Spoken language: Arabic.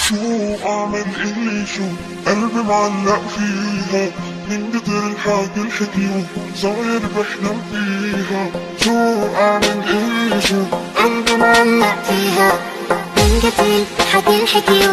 شو اعمل اللي شو قلبي معلق فيها من كتر الحكي الحكيو صاير بحلم فيها شو اعمل اللي شو قلبي معلق فيها من كتر الحكي الحكي